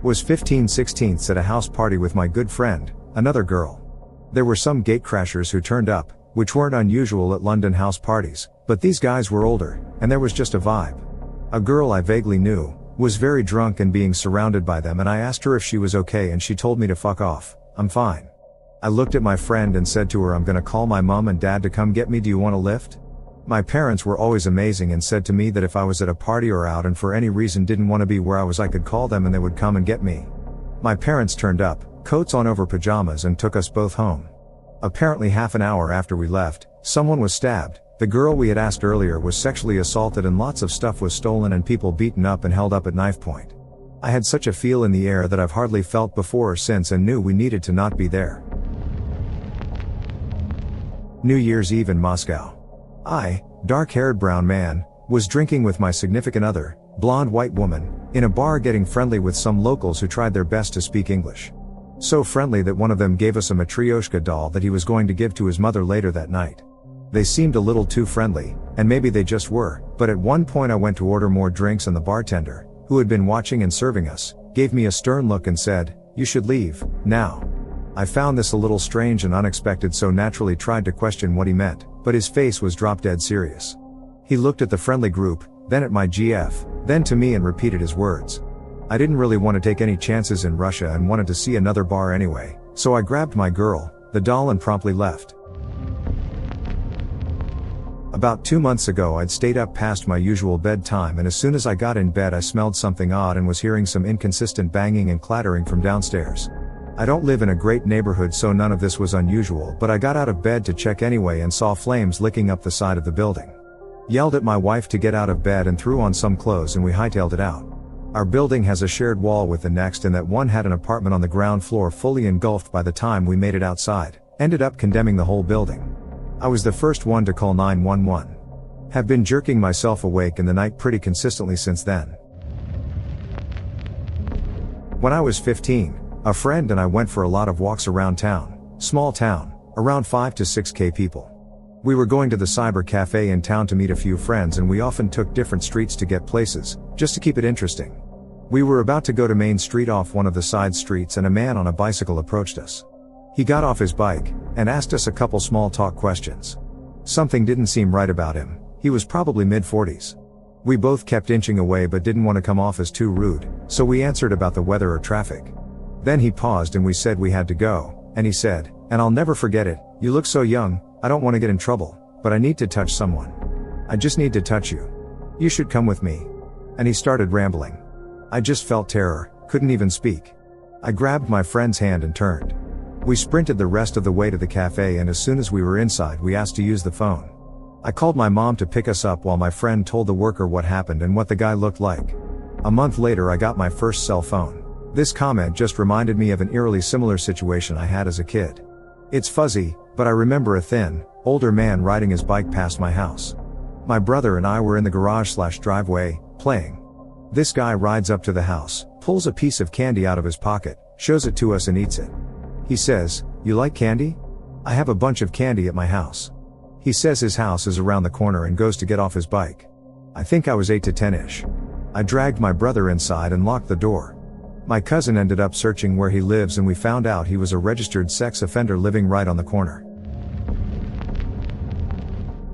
Was 15/16 at a house party with my good friend, another girl. There were some gatecrashers who turned up, which weren't unusual at London house parties, but these guys were older, and there was just a vibe. A girl I vaguely knew was very drunk and being surrounded by them, and I asked her if she was okay and she told me to fuck off. I'm fine. I looked at my friend and said to her, I'm gonna call my mom and dad to come get me, do you want a lift? My parents were always amazing and said to me that if I was at a party or out and for any reason didn't want to be where I was, I could call them and they would come and get me. My parents turned up, coats on over pajamas, and took us both home. Apparently half an hour after we left, someone was stabbed, the girl we had asked earlier was sexually assaulted, and lots of stuff was stolen and people beaten up and held up at knife point. I had such a feel in the air that I've hardly felt before or since, and knew we needed to not be there. New Year's Eve in Moscow. I, dark-haired brown man, was drinking with my significant other, blonde white woman, in a bar getting friendly with some locals who tried their best to speak English. So friendly that one of them gave us a Matryoshka doll that he was going to give to his mother later that night. They seemed a little too friendly, and maybe they just were, but at one point I went to order more drinks and the bartender, who had been watching and serving us, gave me a stern look and said, "You should leave, now." I found this a little strange and unexpected, so naturally tried to question what he meant, but his face was drop dead serious. He looked at the friendly group, then at my GF, then to me, and repeated his words. I didn't really want to take any chances in Russia and wanted to see another bar anyway, so I grabbed my girl, the doll, and promptly left. About 2 months ago I'd stayed up past my usual bedtime, and as soon as I got in bed I smelled something odd and was hearing some inconsistent banging and clattering from downstairs. I don't live in a great neighborhood, so none of this was unusual, but I got out of bed to check anyway and saw flames licking up the side of the building. Yelled at my wife to get out of bed and threw on some clothes, and we hightailed it out. Our building has a shared wall with the next, and that one had an apartment on the ground floor fully engulfed by the time we made it outside, ended up condemning the whole building. I was the first one to call 911. Have been jerking myself awake in the night pretty consistently since then. When I was 15, a friend and I went for a lot of walks around town, small town, around 5 to 6K people. We were going to the cyber cafe in town to meet a few friends, and we often took different streets to get places, just to keep it interesting. We were about to go to Main Street off one of the side streets, and a man on a bicycle approached us. He got off his bike, and asked us a couple small talk questions. Something didn't seem right about him. He was probably mid-40s. We both kept inching away but didn't want to come off as too rude, so we answered about the weather or traffic. Then he paused and we said we had to go, and he said, and I'll never forget it, "You look so young, I don't want to get in trouble, but I need to touch someone. I just need to touch you. You should come with me." And he started rambling. I just felt terror, couldn't even speak. I grabbed my friend's hand and turned. We sprinted the rest of the way to the cafe, and as soon as we were inside we asked to use the phone. I called my mom to pick us up while my friend told the worker what happened and what the guy looked like. A month later I got my first cell phone. This comment just reminded me of an eerily similar situation I had as a kid. It's fuzzy, but I remember a thin, older man riding his bike past my house. My brother and I were in the garage/driveway, playing. This guy rides up to the house, pulls a piece of candy out of his pocket, shows it to us and eats it. He says, "You like candy? I have a bunch of candy at my house." He says his house is around the corner and goes to get off his bike. I think I was 8 to 10-ish. I dragged my brother inside and locked the door. My cousin ended up searching where he lives, and we found out he was a registered sex offender living right on the corner.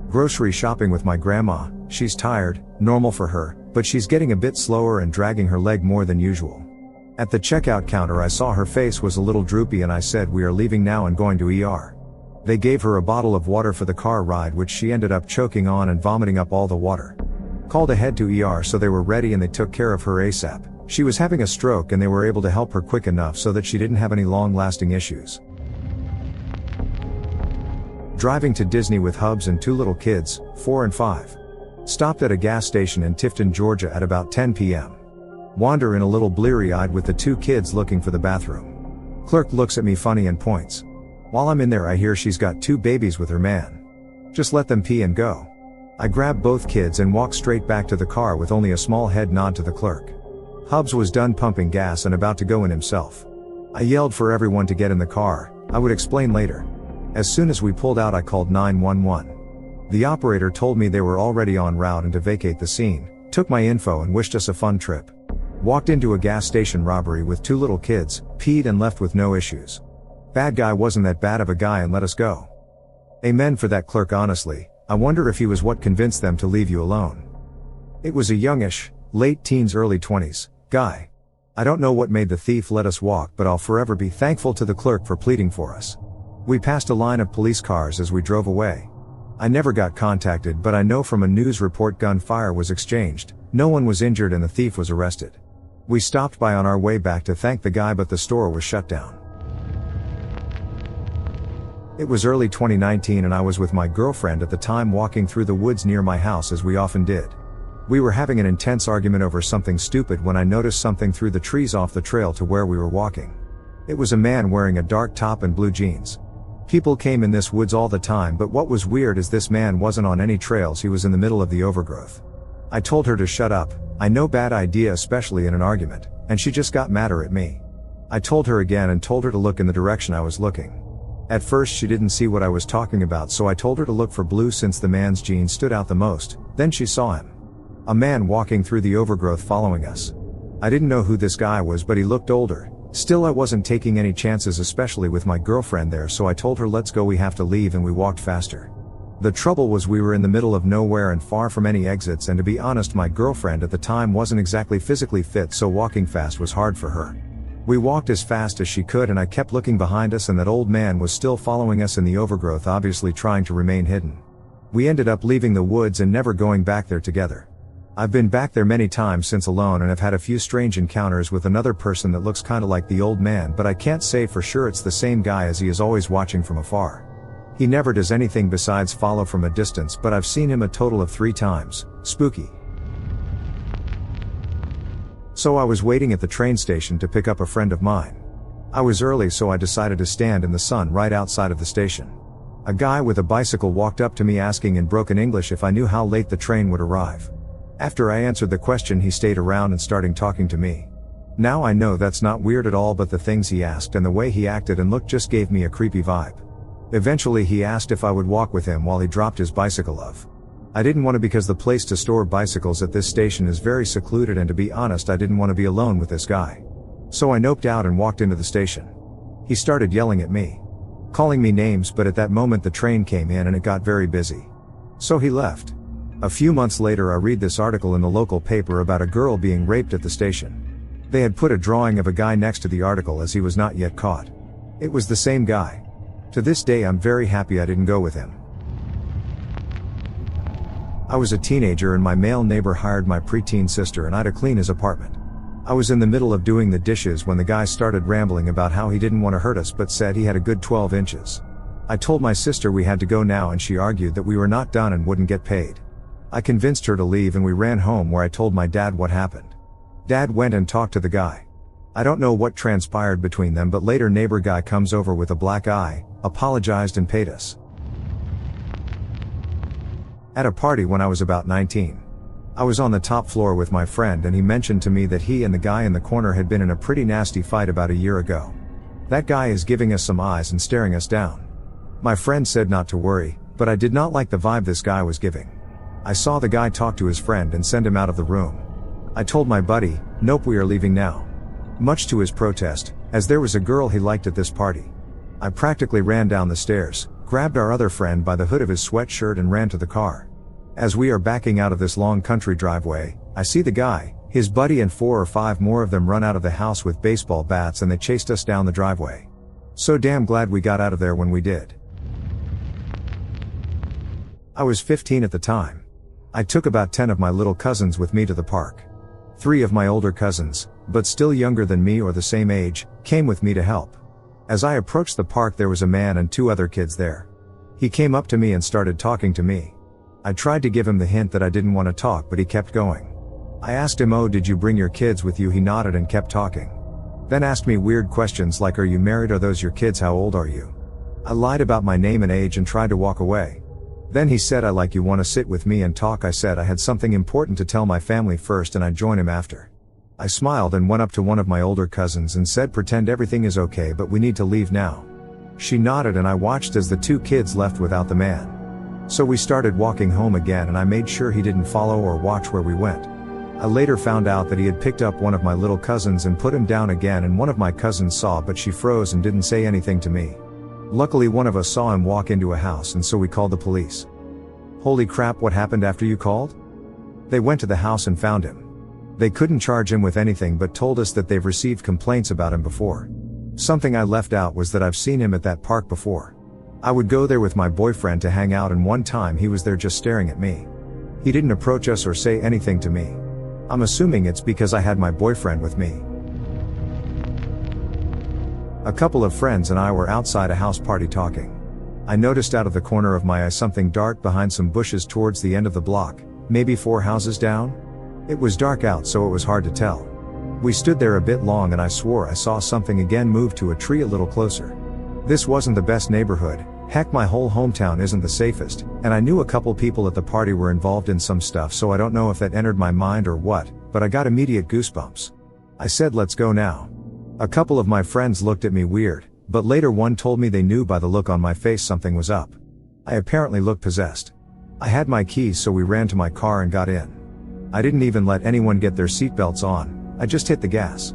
Grocery shopping with my grandma. She's tired, normal for her, but she's getting a bit slower and dragging her leg more than usual. At the checkout counter I saw her face was a little droopy, and I said, "We are leaving now and going to ER." They gave her a bottle of water for the car ride, which she ended up choking on and vomiting up all the water. Called ahead to ER, so they were ready and they took care of her ASAP. She was having a stroke and they were able to help her quick enough so that she didn't have any long-lasting issues. Driving to Disney with Hubs and 2 little kids, 4 and 5. Stopped at a gas station in Tifton, Georgia at about 10 p.m. Wander in a little bleary-eyed with the 2 kids looking for the bathroom. Clerk looks at me funny and points. While I'm in there I hear she's got 2 babies with her man. Just let them pee and go. I grab both kids and walk straight back to the car with only a small head nod to the clerk. Hubs was done pumping gas and about to go in himself. I yelled for everyone to get in the car. I would explain later. As soon as we pulled out I called 911. The operator told me they were already en route and to vacate the scene, took my info and wished us a fun trip. Walked into a gas station robbery with 2 little kids, peed and left with no issues. Bad guy wasn't that bad of a guy and let us go. Amen for that clerk. Honestly, I wonder if he was what convinced them to leave you alone. It was a youngish, late teens early 20s, guy. I don't know what made the thief let us walk, but I'll forever be thankful to the clerk for pleading for us. We passed a line of police cars as we drove away. I never got contacted, but I know from a news report gunfire was exchanged, no one was injured and the thief was arrested. We stopped by on our way back to thank the guy, but the store was shut down. It was early 2019 and I was with my girlfriend at the time walking through the woods near my house as we often did. We were having an intense argument over something stupid when I noticed something through the trees off the trail to where we were walking. It was a man wearing a dark top and blue jeans. People came in this woods all the time, but what was weird is this man wasn't on any trails, he was in the middle of the overgrowth. I told her to shut up, I know bad idea especially in an argument, and she just got madder at me. I told her again and told her to look in the direction I was looking. At first she didn't see what I was talking about, so I told her to look for blue since the man's jeans stood out the most. Then she saw him. A man walking through the overgrowth following us. I didn't know who this guy was, but he looked older. Still, I wasn't taking any chances, especially with my girlfriend there, so I told her let's go, we have to leave, and we walked faster. The trouble was we were in the middle of nowhere and far from any exits, and to be honest, my girlfriend at the time wasn't exactly physically fit, so walking fast was hard for her. We walked as fast as she could and I kept looking behind us, and that old man was still following us in the overgrowth, obviously trying to remain hidden. We ended up leaving the woods and never going back there together. I've been back there many times since alone and have had a few strange encounters with another person that looks kinda like the old man, but I can't say for sure it's the same guy as he is always watching from afar. He never does anything besides follow from a distance, but I've seen him a total of 3 times. Spooky. So I was waiting at the train station to pick up a friend of mine. I was early, so I decided to stand in the sun right outside of the station. A guy with a bicycle walked up to me asking in broken English if I knew how late the train would arrive. After I answered the question, he stayed around and started talking to me. Now I know that's not weird at all, but the things he asked and the way he acted and looked just gave me a creepy vibe. Eventually he asked if I would walk with him while he dropped his bicycle off. I didn't want to, because the place to store bicycles at this station is very secluded, and to be honest, I didn't want to be alone with this guy. So I noped out and walked into the station. He started yelling at me, calling me names, but at that moment the train came in and it got very busy. So he left. A few months later I read this article in the local paper about a girl being raped at the station. They had put a drawing of a guy next to the article as he was not yet caught. It was the same guy. To this day I'm very happy I didn't go with him. I was a teenager and my male neighbor hired my preteen sister and I to clean his apartment. I was in the middle of doing the dishes when the guy started rambling about how he didn't want to hurt us but said he had a good 12 inches. I told my sister we had to go now and she argued that we were not done and wouldn't get paid. I convinced her to leave and we ran home, where I told my dad what happened. Dad went and talked to the guy. I don't know what transpired between them, but later neighbor guy comes over with a black eye, apologized and paid us. At a party when I was about 19. I was on the top floor with my friend and he mentioned to me that he and the guy in the corner had been in a pretty nasty fight about a year ago. That guy is giving us some eyes and staring us down. My friend said not to worry, but I did not like the vibe this guy was giving. I saw the guy talk to his friend and send him out of the room. I told my buddy, nope, we are leaving now. Much to his protest, as there was a girl he liked at this party. I practically ran down the stairs, grabbed our other friend by the hood of his sweatshirt and ran to the car. As we are backing out of this long country driveway, I see the guy, his buddy and 4 or 5 more of them run out of the house with baseball bats and they chased us down the driveway. So damn glad we got out of there when we did. I was 15 at the time. I took about 10 of my little cousins with me to the park. 3 of my older cousins, but still younger than me or the same age, came with me to help. As I approached the park there was a man and 2 other kids there. He came up to me and started talking to me. I tried to give him the hint that I didn't want to talk, but he kept going. I asked him, "Oh, did you bring your kids with you?" He nodded and kept talking. Then asked me weird questions like, "Are you married? Are those your kids? How old are you?" I lied about my name and age and tried to walk away. Then he said, "I like you, want to sit with me and talk?" I said I had something important to tell my family first and I'd join him after. I smiled and went up to one of my older cousins and said, "Pretend everything is okay, but we need to leave now." She nodded and I watched as the 2 kids left without the man. So we started walking home again and I made sure he didn't follow or watch where we went. I later found out that he had picked up one of my little cousins and put him down again, and one of my cousins saw, but she froze and didn't say anything to me. Luckily one of us saw him walk into a house, and so we called the police. Holy crap, what happened after you called? They went to the house and found him. They couldn't charge him with anything but told us that they've received complaints about him before. Something I left out was that I've seen him at that park before. I would go there with my boyfriend to hang out, and one time he was there just staring at me. He didn't approach us or say anything to me. I'm assuming it's because I had my boyfriend with me. A couple of friends and I were outside a house party talking. I noticed out of the corner of my eye something dark behind some bushes towards the end of the block, maybe 4 houses down. It was dark out, so it was hard to tell. We stood there a bit long and I swore I saw something again move to a tree a little closer. This wasn't the best neighborhood, heck my whole hometown isn't the safest, and I knew a couple people at the party were involved in some stuff, so I don't know if that entered my mind or what, but I got immediate goosebumps. I said, let's go now. A couple of my friends looked at me weird, but later one told me they knew by the look on my face something was up. I apparently looked possessed. I had my keys, so we ran to my car and got in. I didn't even let anyone get their seatbelts on, I just hit the gas.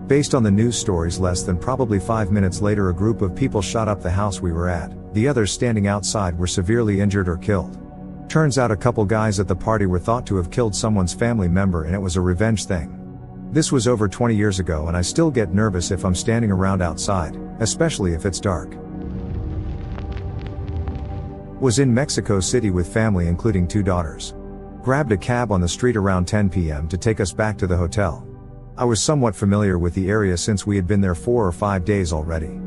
Based on the news stories, less than probably 5 minutes later a group of people shot up the house we were at. The others standing outside were severely injured or killed. Turns out a couple guys at the party were thought to have killed someone's family member, and it was a revenge thing. This was over 20 years ago, and I still get nervous if I'm standing around outside, especially if it's dark. Was in Mexico City with family including 2 daughters. Grabbed a cab on the street around 10 p.m. to take us back to the hotel. I was somewhat familiar with the area since we had been there 4 or 5 days already.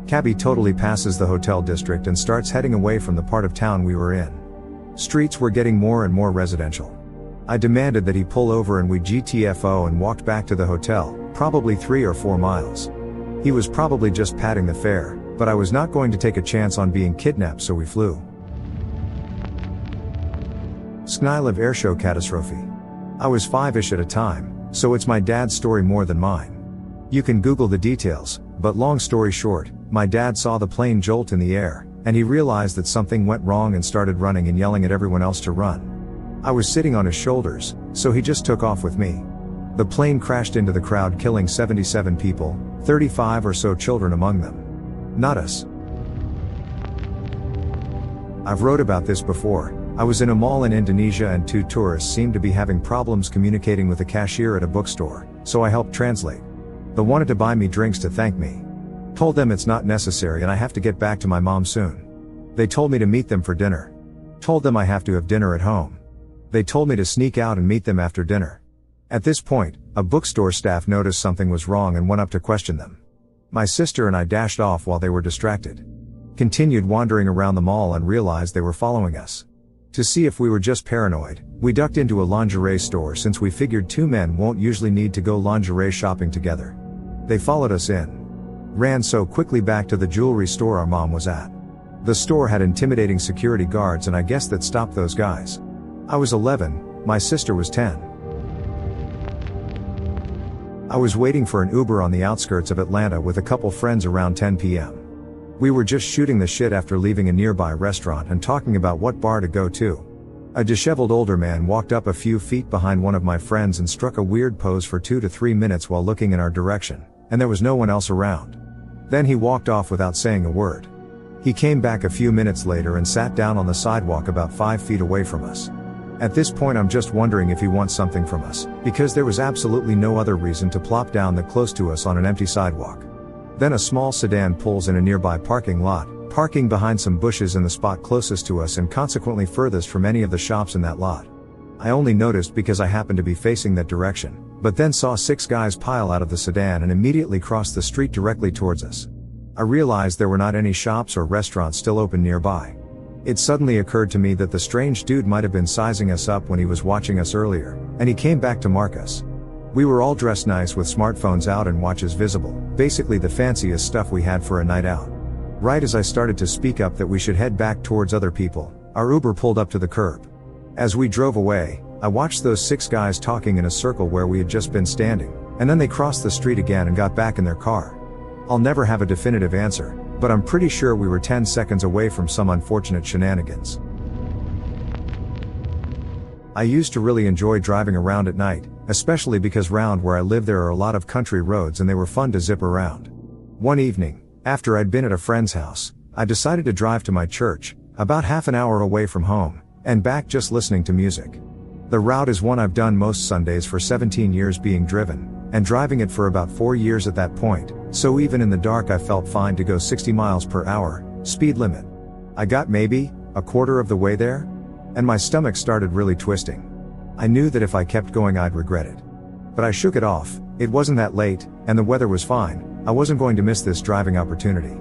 Cabby totally passes the hotel district and starts heading away from the part of town we were in. Streets were getting more and more residential. I demanded that he pull over and we GTFO and walked back to the hotel, probably 3 or 4 miles. He was probably just padding the fare, but I was not going to take a chance on being kidnapped, so we flew. Sknyliv airshow catastrophe. I was 5-ish at a time, so it's my dad's story more than mine. You can Google the details, but long story short, my dad saw the plane jolt in the air, and he realized that something went wrong and started running and yelling at everyone else to run. I was sitting on his shoulders, so he just took off with me. The plane crashed into the crowd, killing 77 people, 35 or so children among them. Not us. I've wrote about this before. I was in a mall in Indonesia and 2 tourists seemed to be having problems communicating with the cashier at a bookstore, so I helped translate. They wanted to buy me drinks to thank me. Told them it's not necessary and I have to get back to my mom soon. They told me to meet them for dinner. Told them I have to have dinner at home. They told me to sneak out and meet them after dinner. At this point, a bookstore staff noticed something was wrong and went up to question them. My sister and I dashed off while they were distracted. Continued wandering around the mall and realized they were following us. To see if we were just paranoid, we ducked into a lingerie store since we figured 2 men won't usually need to go lingerie shopping together. They followed us in. Ran so quickly back to the jewelry store our mom was at. The store had intimidating security guards and I guess that stopped those guys. I was 11, my sister was 10. I was waiting for an Uber on the outskirts of Atlanta with a couple friends around 10 p.m. We were just shooting the shit after leaving a nearby restaurant and talking about what bar to go to. A disheveled older man walked up a few feet behind one of my friends and struck a weird pose for 2 to 3 minutes while looking in our direction, and there was no one else around. Then he walked off without saying a word. He came back a few minutes later and sat down on the sidewalk about 5 feet away from us. At this point I'm just wondering if he wants something from us, because there was absolutely no other reason to plop down that close to us on an empty sidewalk. Then a small sedan pulls in a nearby parking lot, parking behind some bushes in the spot closest to us and consequently furthest from any of the shops in that lot. I only noticed because I happened to be facing that direction, but then saw 6 guys pile out of the sedan and immediately cross the street directly towards us. I realized there were not any shops or restaurants still open nearby. It suddenly occurred to me that the strange dude might have been sizing us up when he was watching us earlier, and he came back to mark us. We were all dressed nice with smartphones out and watches visible, basically the fanciest stuff we had for a night out. Right as I started to speak up that we should head back towards other people, our Uber pulled up to the curb. As we drove away, I watched those 6 guys talking in a circle where we had just been standing, and then they crossed the street again and got back in their car. I'll never have a definitive answer, but I'm pretty sure we were 10 seconds away from some unfortunate shenanigans. I used to really enjoy driving around at night, especially because round where I live there are a lot of country roads and they were fun to zip around. One evening, after I'd been at a friend's house, I decided to drive to my church, about half an hour away from home, and back just listening to music. The route is one I've done most Sundays for 17 years being driven, and driving it for about 4 years at that point, so even in the dark I felt fine to go 60 miles per hour, speed limit. I got maybe a quarter of the way there, and my stomach started really twisting. I knew that if I kept going I'd regret it. But I shook it off, it wasn't that late, and the weather was fine, I wasn't going to miss this driving opportunity.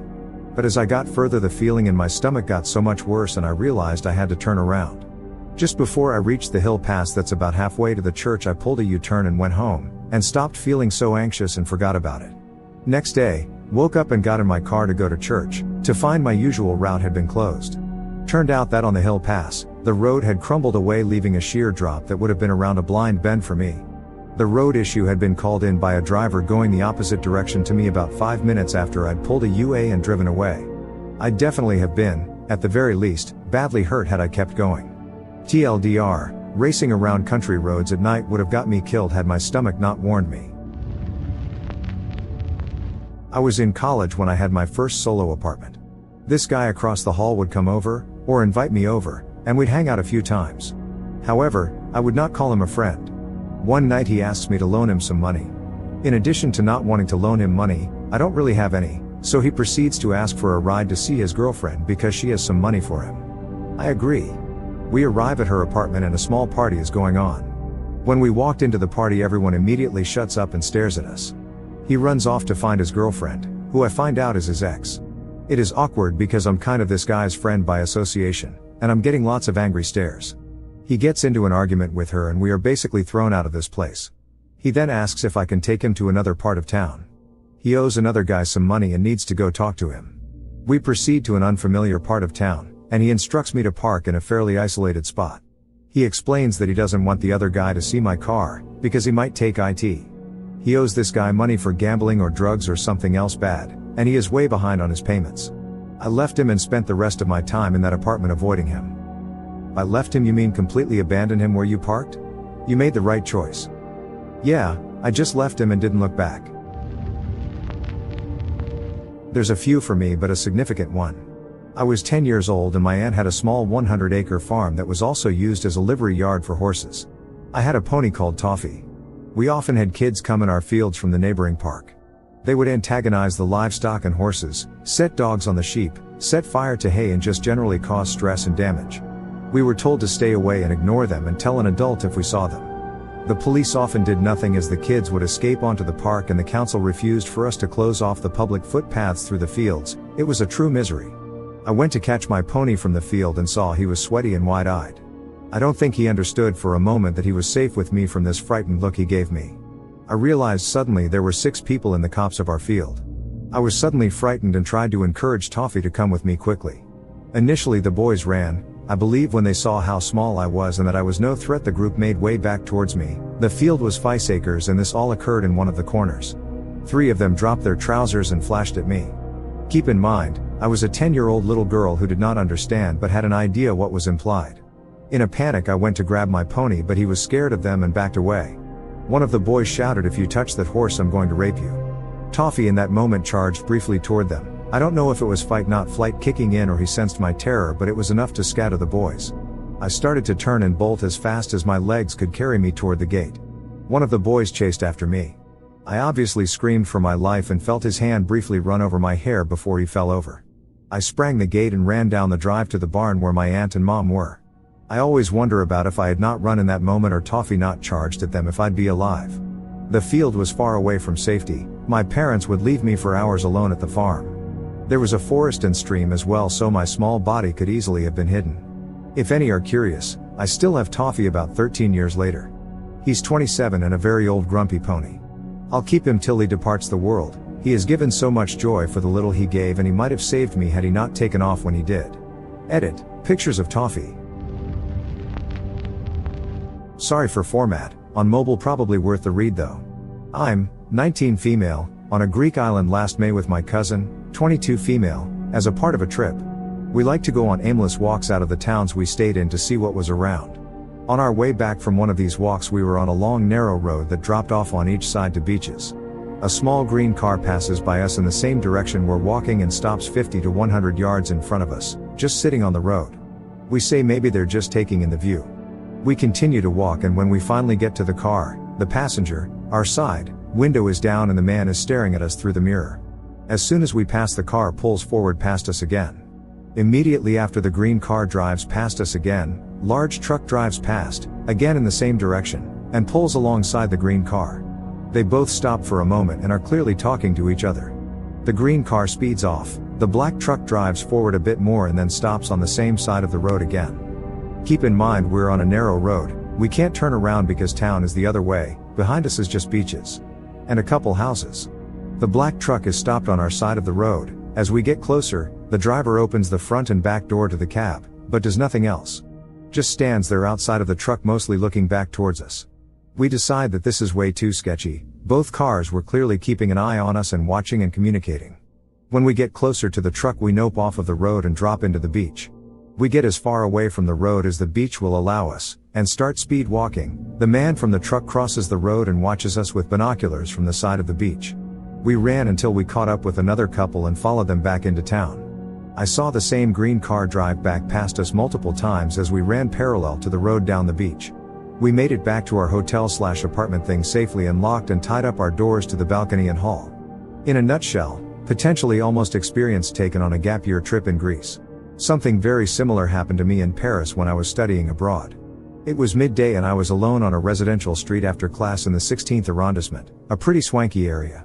But as I got further the feeling in my stomach got so much worse and I realized I had to turn around. Just before I reached the hill pass that's about halfway to the church I pulled a U-turn and went home, and stopped feeling so anxious and forgot about it. Next day, woke up and got in my car to go to church, to find my usual route had been closed. Turned out that on the hill pass, the road had crumbled away leaving a sheer drop that would have been around a blind bend for me. The road issue had been called in by a driver going the opposite direction to me about 5 minutes after I'd pulled a UA and driven away. I'd definitely have been, at the very least, badly hurt had I kept going. TLDR, racing around country roads at night would have got me killed had my stomach not warned me. I was in college when I had my first solo apartment. This guy across the hall would come over, or invite me over, and we'd hang out a few times. However, I would not call him a friend. One night he asks me to loan him some money. In addition to not wanting to loan him money, I don't really have any, so he proceeds to ask for a ride to see his girlfriend because she has some money for him. I agree. We arrive at her apartment and a small party is going on. When we walked into the party everyone immediately shuts up and stares at us. He runs off to find his girlfriend, who I find out is his ex. It is awkward because I'm kind of this guy's friend by association, and I'm getting lots of angry stares. He gets into an argument with her and we are basically thrown out of this place. He then asks if I can take him to another part of town. He owes another guy some money and needs to go talk to him. We proceed to an unfamiliar part of town, and he instructs me to park in a fairly isolated spot. He explains that he doesn't want the other guy to see my car, because he might take IT. He owes this guy money for gambling or drugs or something else bad, and he is way behind on his payments. I left him and spent the rest of my time in that apartment avoiding him. By left him you mean completely abandoned him where you parked? You made the right choice. Yeah, I just left him and didn't look back. There's a few for me but a significant one. I was 10 years old and my aunt had a small 100-acre farm that was also used as a livery yard for horses. I had a pony called Toffee. We often had kids come in our fields from the neighboring park. They would antagonize the livestock and horses, set dogs on the sheep, set fire to hay and just generally cause stress and damage. We were told to stay away and ignore them and tell an adult if we saw them. The police often did nothing as the kids would escape onto the park and the council refused for us to close off the public footpaths through the fields. It was a true misery. I went to catch my pony from the field and saw he was sweaty and wide-eyed. I don't think he understood for a moment that he was safe with me from this frightened look he gave me. I realized suddenly there were 6 people in the copse of our field. I was suddenly frightened and tried to encourage Toffee to come with me quickly. Initially the boys ran. I believe when they saw how small I was and that I was no threat the group made way back towards me. The field was 5 acres and this all occurred in one of the corners. 3 of them dropped their trousers and flashed at me. Keep in mind, I was a 10-year-old little girl who did not understand but had an idea what was implied. In a panic I went to grab my pony but he was scared of them and backed away. One of the boys shouted, "If you touch that horse I'm going to rape you." Toffee in that moment charged briefly toward them. I don't know if it was fight not flight kicking in or he sensed my terror but it was enough to scatter the boys. I started to turn and bolt as fast as my legs could carry me toward the gate. One of the boys chased after me. I obviously screamed for my life and felt his hand briefly run over my hair before he fell over. I sprang the gate and ran down the drive to the barn where my aunt and mom were. I always wonder about if I had not run in that moment or Toffee not charged at them if I'd be alive. The field was far away from safety. My parents would leave me for hours alone at the farm. There was a forest and stream as well so my small body could easily have been hidden. If any are curious, I still have Toffee about 13 years later. He's 27 and a very old grumpy pony. I'll keep him till he departs the world. He has given so much joy for the little he gave and he might have saved me had he not taken off when he did. Edit, pictures of Toffee. Sorry for format, on mobile probably worth the read though. I'm 19 female, on a Greek island last May with my cousin, 22 female, as a part of a trip. We like to go on aimless walks out of the towns we stayed in to see what was around. On our way back from one of these walks we were on a long narrow road that dropped off on each side to beaches. A small green car passes by us in the same direction we're walking and stops 50 to 100 yards in front of us, just sitting on the road. We say maybe they're just taking in the view. We continue to walk, and when we finally get to the car, the passenger, our side, window is down and the man is staring at us through the mirror. As soon as we pass, the car pulls forward past us again. Immediately after, the green car drives past us again, large truck drives past, again in the same direction, and pulls alongside the green car. They both stop for a moment and are clearly talking to each other. The green car speeds off, the black truck drives forward a bit more and then stops on the same side of the road again. Keep in mind we're on a narrow road, we can't turn around because town is the other way, behind us is just beaches. And a couple houses. The black truck is stopped on our side of the road. As we get closer, the driver opens the front and back door to the cab, but does nothing else. Just stands there outside of the truck, mostly looking back towards us. We decide that this is way too sketchy. Both cars were clearly keeping an eye on us and watching and communicating. When we get closer to the truck, we nope off of the road and drop into the beach. We get as far away from the road as the beach will allow us, and start speed walking. The man from the truck crosses the road and watches us with binoculars from the side of the beach. We ran until we caught up with another couple and followed them back into town. I saw the same green car drive back past us multiple times as we ran parallel to the road down the beach. We made it back to our hotel/apartment thing safely and locked and tied up our doors to the balcony and hall. In a nutshell, potentially almost experience taken on a gap year trip in Greece. Something very similar happened to me in Paris when I was studying abroad. It was midday and I was alone on a residential street after class in the 16th arrondissement, a pretty swanky area.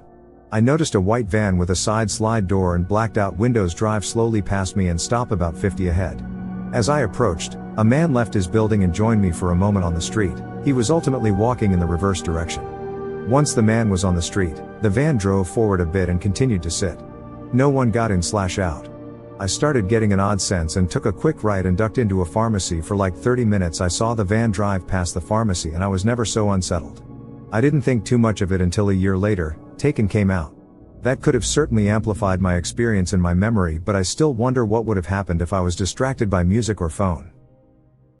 I noticed a white van with a side slide door and blacked out windows drive slowly past me and stop about 50 ahead. As I approached, a man left his building and joined me for a moment on the street. He was ultimately walking in the reverse direction. Once the man was on the street, the van drove forward a bit and continued to sit. No one got in/out. I started getting an odd sense and took a quick right and ducked into a pharmacy. For like 30 minutes I saw the van drive past the pharmacy and I was never so unsettled. I didn't think too much of it until a year later, Taken came out. That could have certainly amplified my experience in my memory, but I still wonder what would have happened if I was distracted by music or phone.